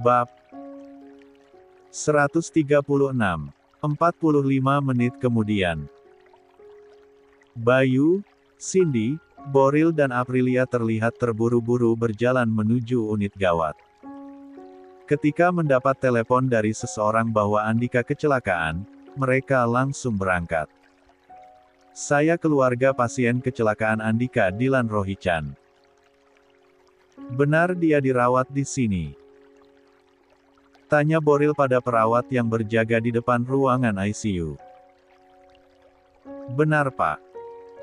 Bab 136. 45 menit kemudian. Bayu, Cindy, Boril dan Aprilia terlihat terburu-buru berjalan menuju unit gawat. Ketika mendapat telepon dari seseorang bahwa Andika kecelakaan, mereka langsung berangkat. Saya keluarga pasien kecelakaan Andika Dilan Rohichan. Benar dia dirawat di sini? Tanya Boril pada perawat yang berjaga di depan ruangan ICU. Benar Pak.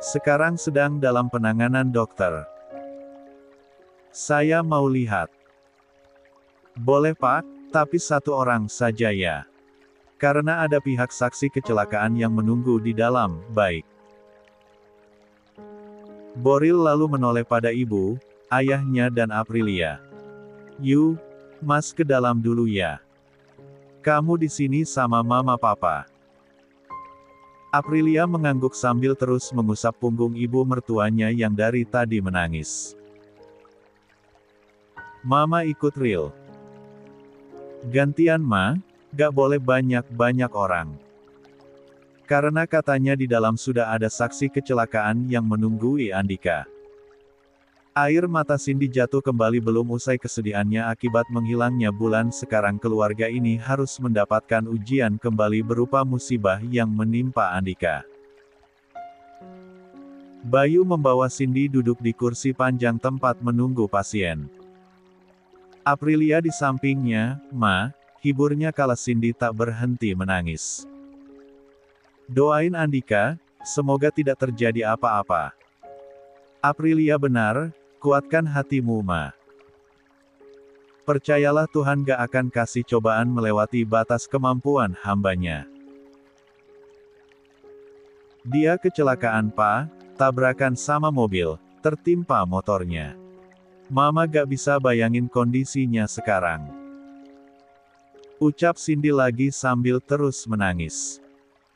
Sekarang sedang dalam penanganan dokter. Saya mau lihat. Boleh Pak, tapi satu orang saja ya. Karena ada pihak saksi kecelakaan yang menunggu di dalam, baik. Boril lalu menoleh pada ibu, ayahnya dan Aprilia. Yuk, Mas ke dalam dulu ya. Kamu di sini sama mama papa. Aprilia mengangguk sambil terus mengusap punggung ibu mertuanya yang dari tadi menangis. Mama ikut Ril. Gantian Ma, gak boleh banyak-banyak orang. Karena katanya di dalam sudah ada saksi kecelakaan yang menunggui Andika. Air mata Cindy jatuh kembali belum usai kesedihannya akibat menghilangnya bulan. Sekarang keluarga ini harus mendapatkan ujian kembali berupa musibah yang menimpa Andika. Bayu membawa Cindy duduk di kursi panjang tempat menunggu pasien. Aprilia di sampingnya, Ma, hiburnya kala Cindy tak berhenti menangis. Doain Andika, semoga tidak terjadi apa-apa. Aprilia benar, kuatkan hatimu Ma. Percayalah Tuhan gak akan kasih cobaan melewati batas kemampuan hambanya. Dia kecelakaan Pa, tabrakan sama mobil, tertimpa motornya. Mama gak bisa bayangin kondisinya sekarang. Ucap Cindy lagi sambil terus menangis.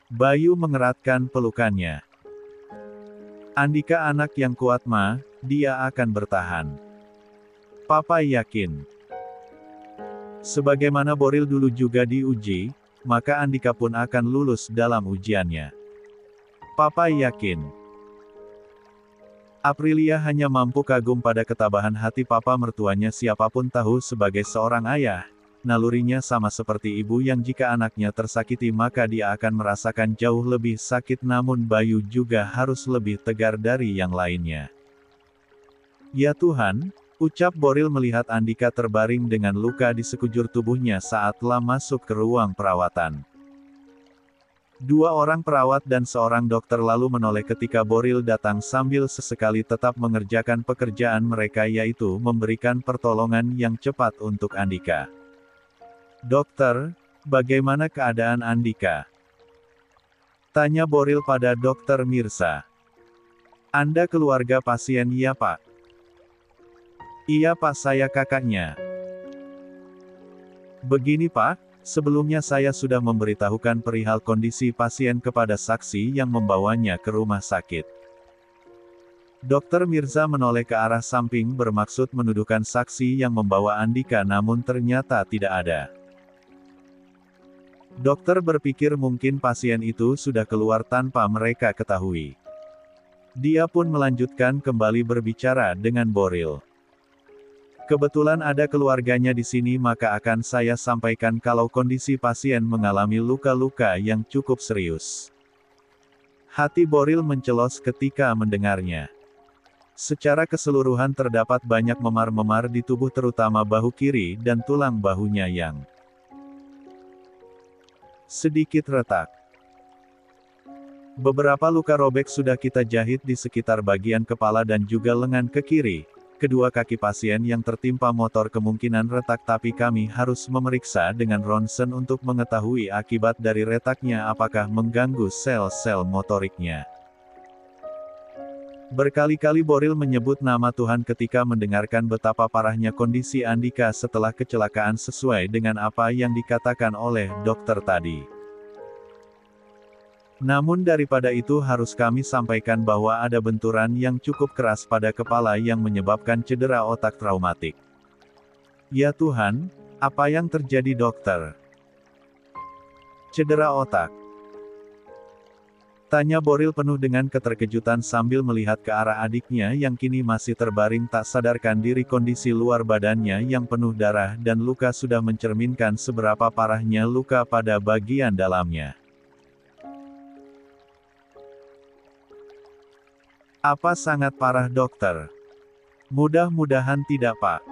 Bayu mengeratkan pelukannya. Andika anak yang kuat Ma, dia akan bertahan. Papa yakin. Sebagaimana Boril dulu juga diuji, maka Andika pun akan lulus dalam ujiannya. Papa yakin. Aprilia hanya mampu kagum pada ketabahan hati papa mertuanya. Siapapun tahu sebagai seorang ayah, nalurinya sama seperti ibu yang jika anaknya tersakiti maka dia akan merasakan jauh lebih sakit. Namun Bayu juga harus lebih tegar dari yang lainnya. Ya Tuhan, ucap Boril melihat Andika terbaring dengan luka di sekujur tubuhnya saat telah masuk ke ruang perawatan. Dua orang perawat dan seorang dokter lalu menoleh ketika Boril datang sambil sesekali tetap mengerjakan pekerjaan mereka, yaitu memberikan pertolongan yang cepat untuk Andika. Dokter, bagaimana keadaan Andika? Tanya Boril pada Dokter Mirza. Anda keluarga pasien ya Pak? Iya Pak, saya kakaknya. Begini Pak, sebelumnya saya sudah memberitahukan perihal kondisi pasien kepada saksi yang membawanya ke rumah sakit. Dokter Mirza menoleh ke arah samping bermaksud menuduhkan saksi yang membawa Andika, namun ternyata tidak ada. Dokter berpikir mungkin pasien itu sudah keluar tanpa mereka ketahui. Dia pun melanjutkan kembali berbicara dengan Boril. Kebetulan ada keluarganya di sini, maka akan saya sampaikan kalau kondisi pasien mengalami luka-luka yang cukup serius. Hati Boril mencelos ketika mendengarnya. Secara keseluruhan terdapat banyak memar-memar di tubuh, terutama bahu kiri dan tulang bahunya yang sedikit retak. Beberapa luka robek sudah kita jahit di sekitar bagian kepala dan juga lengan ke kiri. Kedua kaki pasien yang tertimpa motor kemungkinan retak, tapi kami harus memeriksa dengan ronsen untuk mengetahui akibat dari retaknya apakah mengganggu sel-sel motoriknya. Berkali-kali Boril menyebut nama Tuhan ketika mendengarkan betapa parahnya kondisi Andika setelah kecelakaan, sesuai dengan apa yang dikatakan oleh dokter tadi. Namun daripada itu harus kami sampaikan bahwa ada benturan yang cukup keras pada kepala yang menyebabkan cedera otak traumatik. Ya Tuhan, Apa yang terjadi dokter? Cedera otak? Tanya Boril penuh dengan keterkejutan sambil melihat ke arah adiknya yang kini masih terbaring tak sadarkan diri. Kondisi luar badannya yang penuh darah dan luka sudah mencerminkan seberapa parahnya luka pada bagian dalamnya. Apa sangat parah dokter? Mudah-mudahan tidak Pak.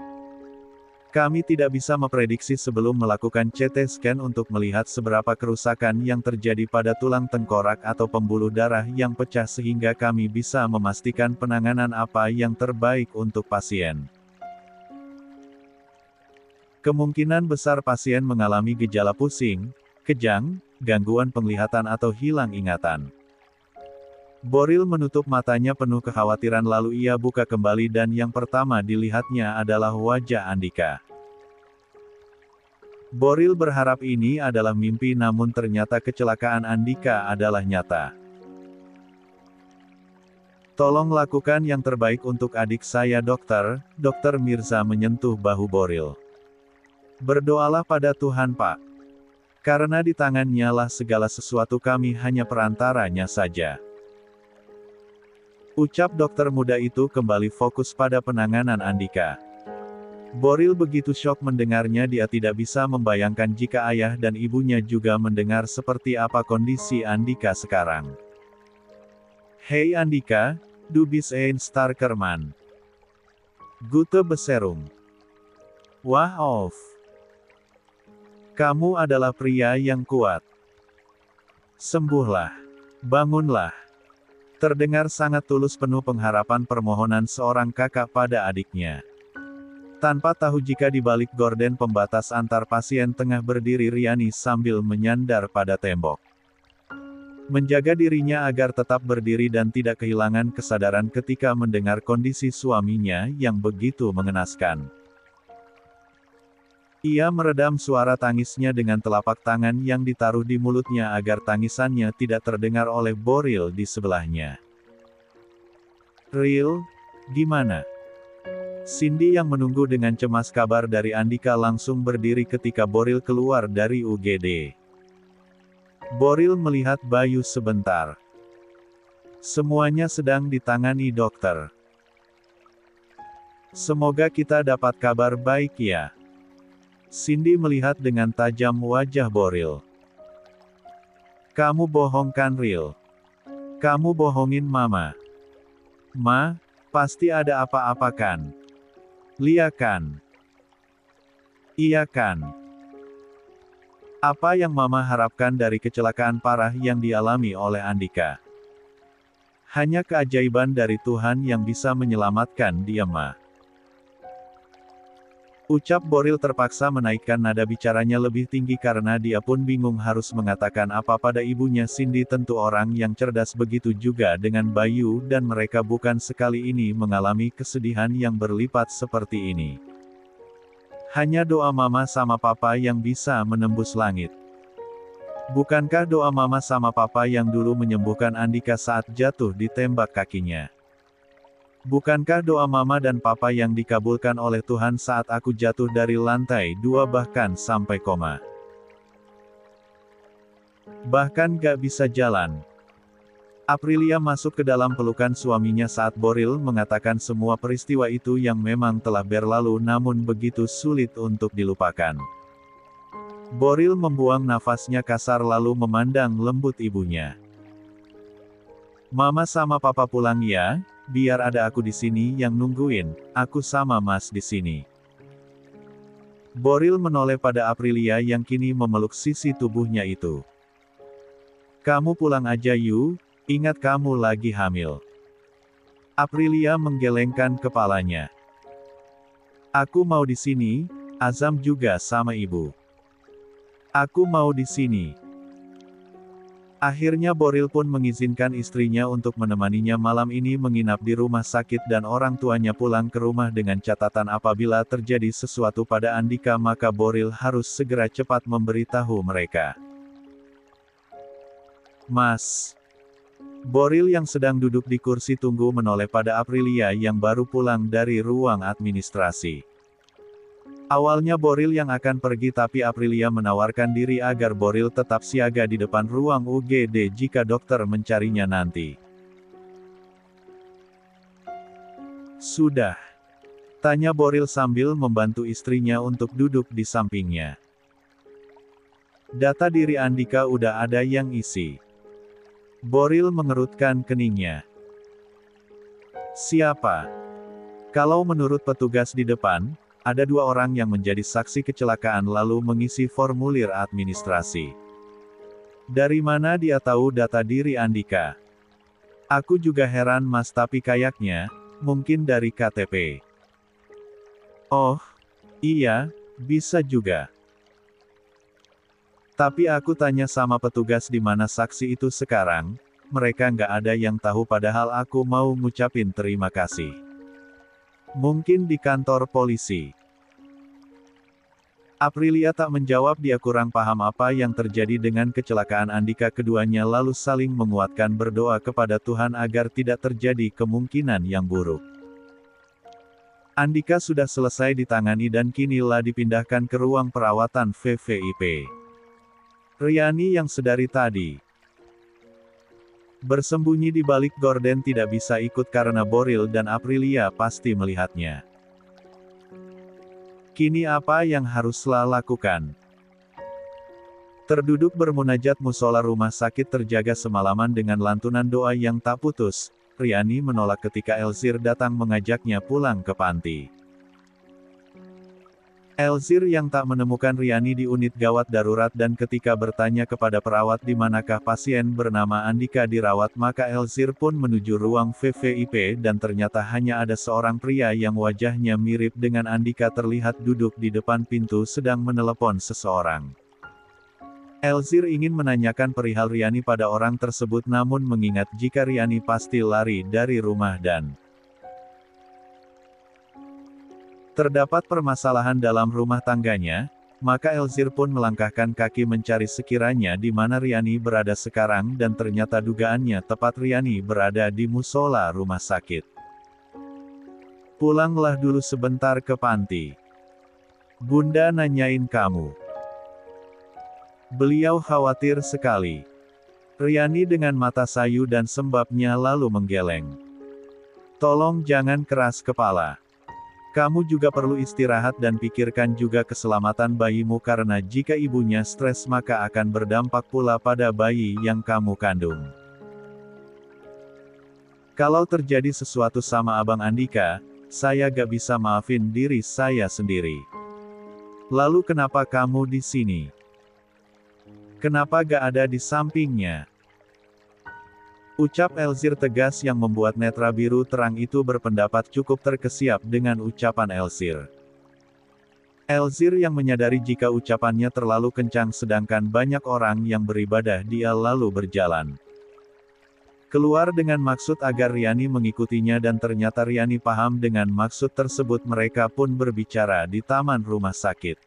Kami tidak bisa memprediksi sebelum melakukan CT scan untuk melihat seberapa kerusakan yang terjadi pada tulang tengkorak atau pembuluh darah yang pecah sehingga kami bisa memastikan penanganan apa yang terbaik untuk pasien. Kemungkinan besar pasien mengalami gejala pusing, kejang, gangguan penglihatan atau hilang ingatan. Boril menutup matanya penuh kekhawatiran lalu ia buka kembali dan yang pertama dilihatnya adalah wajah Andika. Boril berharap ini adalah mimpi namun ternyata kecelakaan Andika adalah nyata. Tolong lakukan yang terbaik untuk adik saya dokter, Dokter Mirza menyentuh bahu Boril. Berdoalah pada Tuhan Pak. Karena di tangannya lah segala sesuatu, kami hanya perantaranya saja. Ucap dokter muda itu kembali fokus pada penanganan Andika. Boril begitu syok mendengarnya, dia tidak bisa membayangkan jika ayah dan ibunya juga mendengar seperti apa kondisi Andika sekarang. Hei Andika, du bist ein starker Mann. Gute Besserung. Wah of. Kamu adalah pria yang kuat. Sembuhlah. Bangunlah. Terdengar sangat tulus penuh pengharapan permohonan seorang kakak pada adiknya. Tanpa tahu jika di balik gorden pembatas antar pasien tengah berdiri Riani sambil menyandar pada tembok. Menjaga dirinya agar tetap berdiri dan tidak kehilangan kesadaran ketika mendengar kondisi suaminya yang begitu mengenaskan. Ia meredam suara tangisnya dengan telapak tangan yang ditaruh di mulutnya agar tangisannya tidak terdengar oleh Boril di sebelahnya. Ril, gimana? Cindy yang menunggu dengan cemas kabar dari Andika langsung berdiri ketika Boril keluar dari UGD. Boril melihat Bayu sebentar. Semuanya sedang ditangani dokter. Semoga kita dapat kabar baik ya. Cindy melihat dengan tajam wajah Boril. Kamu bohong kan Ril? Kamu bohongin Mama. Ma, pasti ada apa-apa kan? Lia kan? Iya kan? Apa yang Mama harapkan dari kecelakaan parah yang dialami oleh Andika? Hanya keajaiban dari Tuhan yang bisa menyelamatkan dia Ma. Ucap Boril terpaksa menaikkan nada bicaranya lebih tinggi karena dia pun bingung harus mengatakan apa pada ibunya. Cindy tentu orang yang cerdas, begitu juga dengan Bayu, dan mereka bukan sekali ini mengalami kesedihan yang berlipat seperti ini. Hanya doa Mama sama Papa yang bisa menembus langit. Bukankah doa Mama sama Papa yang dulu menyembuhkan Andika saat jatuh ditembak kakinya? Bukankah doa Mama dan Papa yang dikabulkan oleh Tuhan saat aku jatuh dari lantai 2 bahkan sampai koma? Bahkan gak bisa jalan. Aprilia masuk ke dalam pelukan suaminya saat Boril mengatakan semua peristiwa itu yang memang telah berlalu namun begitu sulit untuk dilupakan. Boril membuang nafasnya kasar lalu memandang lembut ibunya. Mama sama Papa pulang ya, biar ada aku di sini yang nungguin, aku sama Mas di sini. Boril menoleh pada Aprilia yang kini memeluk sisi tubuhnya itu. Kamu pulang aja yuk, ingat kamu lagi hamil. Aprilia menggelengkan kepalanya. Aku mau di sini, Azam juga sama ibu. Aku mau di sini. Akhirnya Boril pun mengizinkan istrinya untuk menemaninya malam ini menginap di rumah sakit dan orang tuanya pulang ke rumah dengan catatan apabila terjadi sesuatu pada Andika maka Boril harus segera cepat memberitahu mereka. Mas. Boril yang sedang duduk di kursi tunggu menoleh pada Aprilia yang baru pulang dari ruang administrasi. Awalnya Boril yang akan pergi tapi Aprilia menawarkan diri agar Boril tetap siaga di depan ruang UGD jika dokter mencarinya nanti. Sudah? Tanya Boril sambil membantu istrinya untuk duduk di sampingnya. Data diri Andika udah ada yang isi. Boril mengerutkan keningnya. Siapa? Kalau menurut petugas di depan, ada 2 orang yang menjadi saksi kecelakaan lalu mengisi formulir administrasi. Dari mana dia tahu data diri Andika? Aku juga heran mas tapi kayaknya, mungkin dari KTP. Oh, iya, bisa juga. Tapi aku tanya sama petugas di mana saksi itu sekarang, mereka nggak ada yang tahu padahal aku mau ngucapin terima kasih. Mungkin di kantor polisi. Aprilia tak menjawab, dia kurang paham apa yang terjadi dengan kecelakaan Andika. Keduanya lalu saling menguatkan berdoa kepada Tuhan agar tidak terjadi kemungkinan yang buruk. Andika sudah selesai ditangani dan kinilah dipindahkan ke ruang perawatan VVIP. Riani yang sedari tadi bersembunyi di balik gorden tidak bisa ikut karena Boril dan Aprilia pasti melihatnya. Kini apa yang haruslah lakukan? Terduduk bermunajat musola rumah sakit terjaga semalaman dengan lantunan doa yang tak putus, Riani menolak ketika Elzir datang mengajaknya pulang ke panti. Elzir yang tak menemukan Riani di unit gawat darurat dan ketika bertanya kepada perawat di manakah pasien bernama Andika dirawat, maka Elzir pun menuju ruang VVIP dan ternyata hanya ada seorang pria yang wajahnya mirip dengan Andika terlihat duduk di depan pintu sedang menelepon seseorang. Elzir ingin menanyakan perihal Riani pada orang tersebut namun mengingat jika Riani pasti lari dari rumah dan terdapat permasalahan dalam rumah tangganya, maka Elzir pun melangkahkan kaki mencari sekiranya di mana Riani berada sekarang dan ternyata dugaannya tepat, Riani berada di musola rumah sakit. Pulanglah dulu sebentar ke panti. Bunda nanyain kamu. Beliau khawatir sekali. Riani dengan mata sayu dan sembabnya lalu menggeleng. Tolong jangan keras kepala. Kamu juga perlu istirahat dan pikirkan juga keselamatan bayimu karena jika ibunya stres maka akan berdampak pula pada bayi yang kamu kandung. Kalau terjadi sesuatu sama Abang Andika, saya gak bisa maafin diri saya sendiri. Lalu kenapa kamu di sini? Kenapa gak ada di sampingnya? Ucap Elzir tegas yang membuat netra biru terang itu berpendapat cukup terkesiap dengan ucapan Elzir. Elzir yang menyadari jika ucapannya terlalu kencang sedangkan banyak orang yang beribadah, dia lalu berjalan keluar dengan maksud agar Riani mengikutinya dan ternyata Riani paham dengan maksud tersebut. Mereka pun berbicara di taman rumah sakit.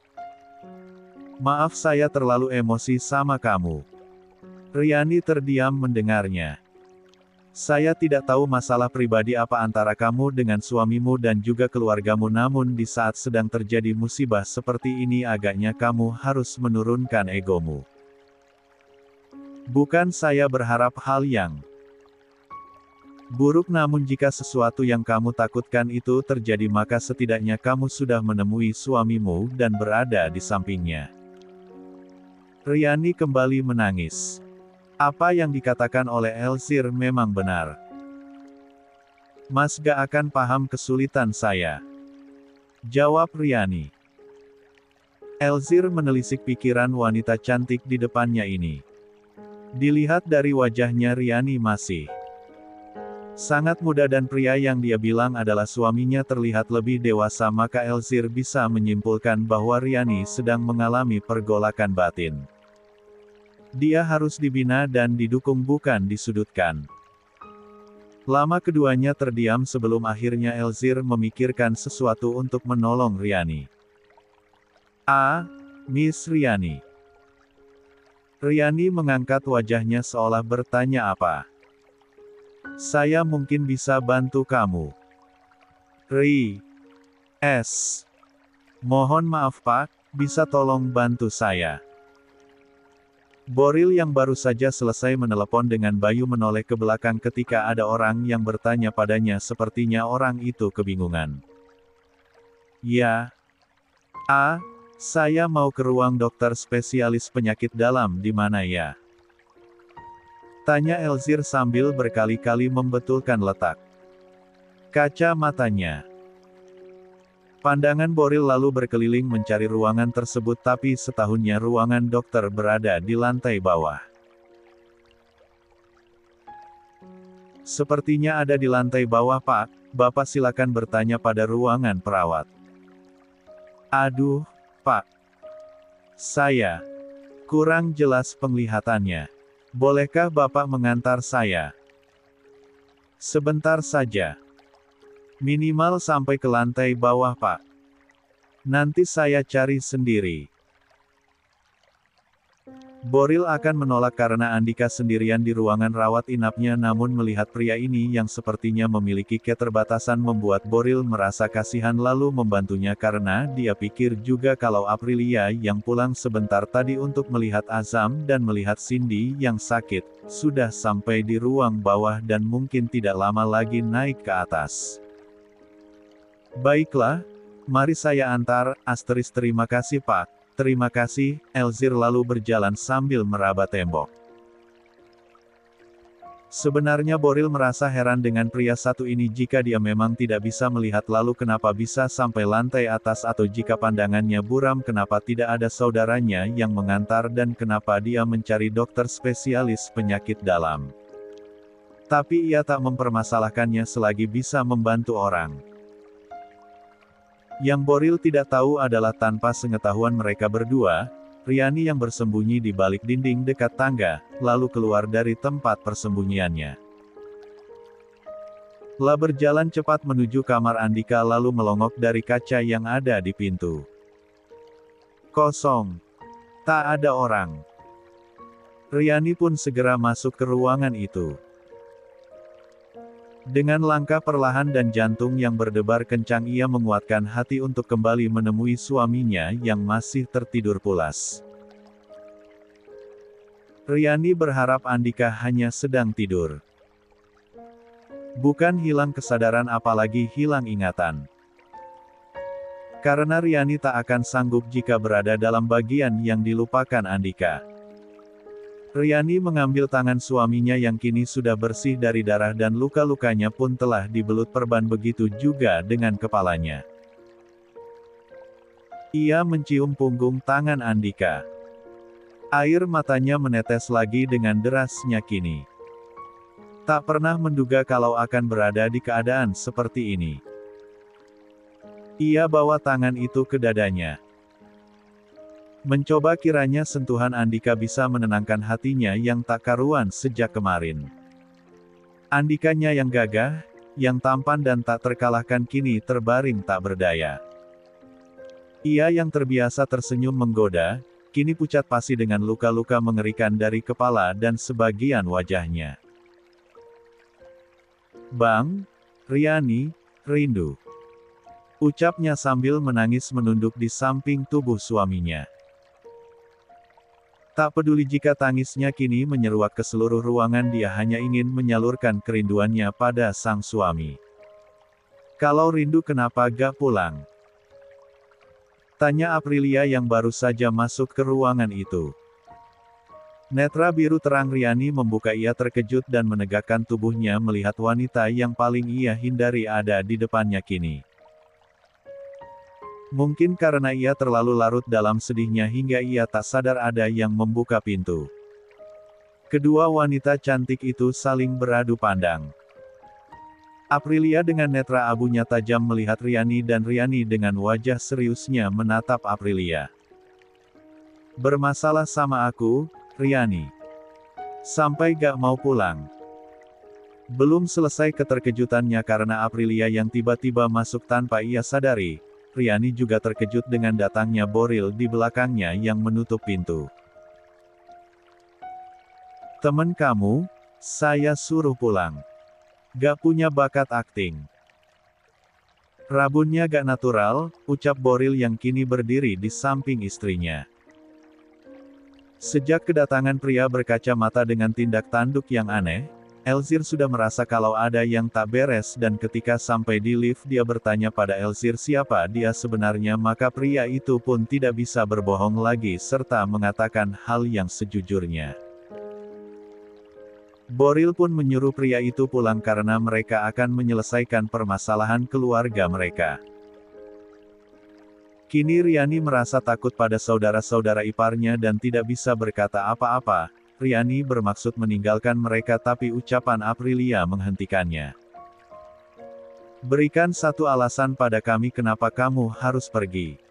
Maaf saya terlalu emosi sama kamu. Riani terdiam mendengarnya. Saya tidak tahu masalah pribadi apa antara kamu dengan suamimu dan juga keluargamu, namun di saat sedang terjadi musibah seperti ini agaknya kamu harus menurunkan egomu. Bukan saya berharap hal yang buruk, namun jika sesuatu yang kamu takutkan itu terjadi maka setidaknya kamu sudah menemui suamimu dan berada di sampingnya. Riani kembali menangis. Apa yang dikatakan oleh Elzir memang benar. Mas gak akan paham kesulitan saya. Jawab Riani. Elzir menelisik pikiran wanita cantik di depannya ini. Dilihat dari wajahnya Riani masih sangat muda dan pria yang dia bilang adalah suaminya terlihat lebih dewasa, maka Elzir bisa menyimpulkan bahwa Riani sedang mengalami pergolakan batin. Dia harus dibina dan didukung bukan disudutkan. Lama keduanya terdiam sebelum akhirnya Elzir memikirkan sesuatu untuk menolong Riani. Miss Riani. Riani mengangkat wajahnya seolah bertanya apa. Saya mungkin bisa bantu kamu. Mohon maaf Pak, bisa tolong bantu saya? Boril yang baru saja selesai menelepon dengan Bayu menoleh ke belakang ketika ada orang yang bertanya padanya, sepertinya orang itu kebingungan. Ya. Saya mau ke ruang dokter spesialis penyakit dalam di mana ya? Tanya Elzir sambil berkali-kali membetulkan letak kaca matanya. Pandangan Boril lalu berkeliling mencari ruangan tersebut, tapi setahunnya ruangan dokter berada di lantai bawah. Sepertinya ada di lantai bawah Pak, Bapak silakan bertanya pada ruangan perawat. Aduh, Pak. Saya kurang jelas penglihatannya. Bolehkah Bapak mengantar saya? Sebentar saja. Minimal sampai ke lantai bawah Pak. Nanti saya cari sendiri. Boril akan menolak karena Andika sendirian di ruangan rawat inapnya, namun melihat pria ini yang sepertinya memiliki keterbatasan membuat Boril merasa kasihan lalu membantunya karena dia pikir juga kalau Aprilia yang pulang sebentar tadi untuk melihat Azam dan melihat Cindy yang sakit, sudah sampai di ruang bawah dan mungkin tidak lama lagi naik ke atas. Baiklah, mari saya antar, terima kasih Pak. Terima kasih, Elzir lalu berjalan sambil meraba tembok. Sebenarnya Boril merasa heran dengan pria satu ini, jika dia memang tidak bisa melihat lalu kenapa bisa sampai lantai atas, atau jika pandangannya buram kenapa tidak ada saudaranya yang mengantar dan kenapa dia mencari dokter spesialis penyakit dalam. Tapi ia tak mempermasalahkannya selagi bisa membantu orang. Yang Boril tidak tahu adalah tanpa pengetahuan mereka berdua, Riani yang bersembunyi di balik dinding dekat tangga, lalu keluar dari tempat persembunyiannya. Lah berjalan cepat menuju kamar Andika lalu melongok dari kaca yang ada di pintu. Kosong. Tak ada orang. Riani pun segera masuk ke ruangan itu. Dengan langkah perlahan dan jantung yang berdebar kencang ia menguatkan hati untuk kembali menemui suaminya yang masih tertidur pulas. Riani berharap Andika hanya sedang tidur. Bukan hilang kesadaran apalagi hilang ingatan. Karena Riani tak akan sanggup jika berada dalam bagian yang dilupakan Andika. Riani mengambil tangan suaminya yang kini sudah bersih dari darah dan luka-lukanya pun telah dibelut perban, begitu juga dengan kepalanya. Ia mencium punggung tangan Andika. Air matanya menetes lagi dengan derasnya kini. Tak pernah menduga kalau akan berada di keadaan seperti ini. Ia bawa tangan itu ke dadanya. Mencoba kiranya sentuhan Andika bisa menenangkan hatinya yang tak karuan sejak kemarin. Andikanya yang gagah, yang tampan dan tak terkalahkan kini terbaring tak berdaya. Ia yang terbiasa tersenyum menggoda, kini pucat pasi dengan luka-luka mengerikan dari kepala dan sebagian wajahnya. Bang, Riani, rindu. Ucapnya sambil menangis menunduk di samping tubuh suaminya. Tak peduli jika tangisnya kini menyeruak ke seluruh ruangan, dia hanya ingin menyalurkan kerinduannya pada sang suami. Kalau rindu kenapa gak pulang? Tanya Aprilia yang baru saja masuk ke ruangan itu. Netra biru terang Riani membuka, ia terkejut dan menegakkan tubuhnya melihat wanita yang paling ia hindari ada di depannya kini. Mungkin karena ia terlalu larut dalam sedihnya hingga ia tak sadar ada yang membuka pintu. Kedua wanita cantik itu saling beradu pandang. Aprilia dengan netra abunya tajam melihat Riani dan Riani dengan wajah seriusnya menatap Aprilia. Bermasalah sama aku, Riani? Sampai gak mau pulang? Belum selesai keterkejutannya karena Aprilia yang tiba-tiba masuk tanpa ia sadari, Riani juga terkejut dengan datangnya Boril di belakangnya yang menutup pintu. Temen kamu, saya suruh pulang. Gak punya bakat akting. Rabunnya gak natural, ucap Boril yang kini berdiri di samping istrinya. Sejak kedatangan pria berkacamata dengan tindak tanduk yang aneh, Elzir sudah merasa kalau ada yang tak beres dan ketika sampai di lift dia bertanya pada Elzir siapa dia sebenarnya maka pria itu pun tidak bisa berbohong lagi serta mengatakan hal yang sejujurnya. Boril pun menyuruh pria itu pulang karena mereka akan menyelesaikan permasalahan keluarga mereka. Kini Riani merasa takut pada saudara-saudara iparnya dan tidak bisa berkata apa-apa. Riani bermaksud meninggalkan mereka tapi ucapan Aprilia menghentikannya. Berikan satu alasan pada kami kenapa kamu harus pergi.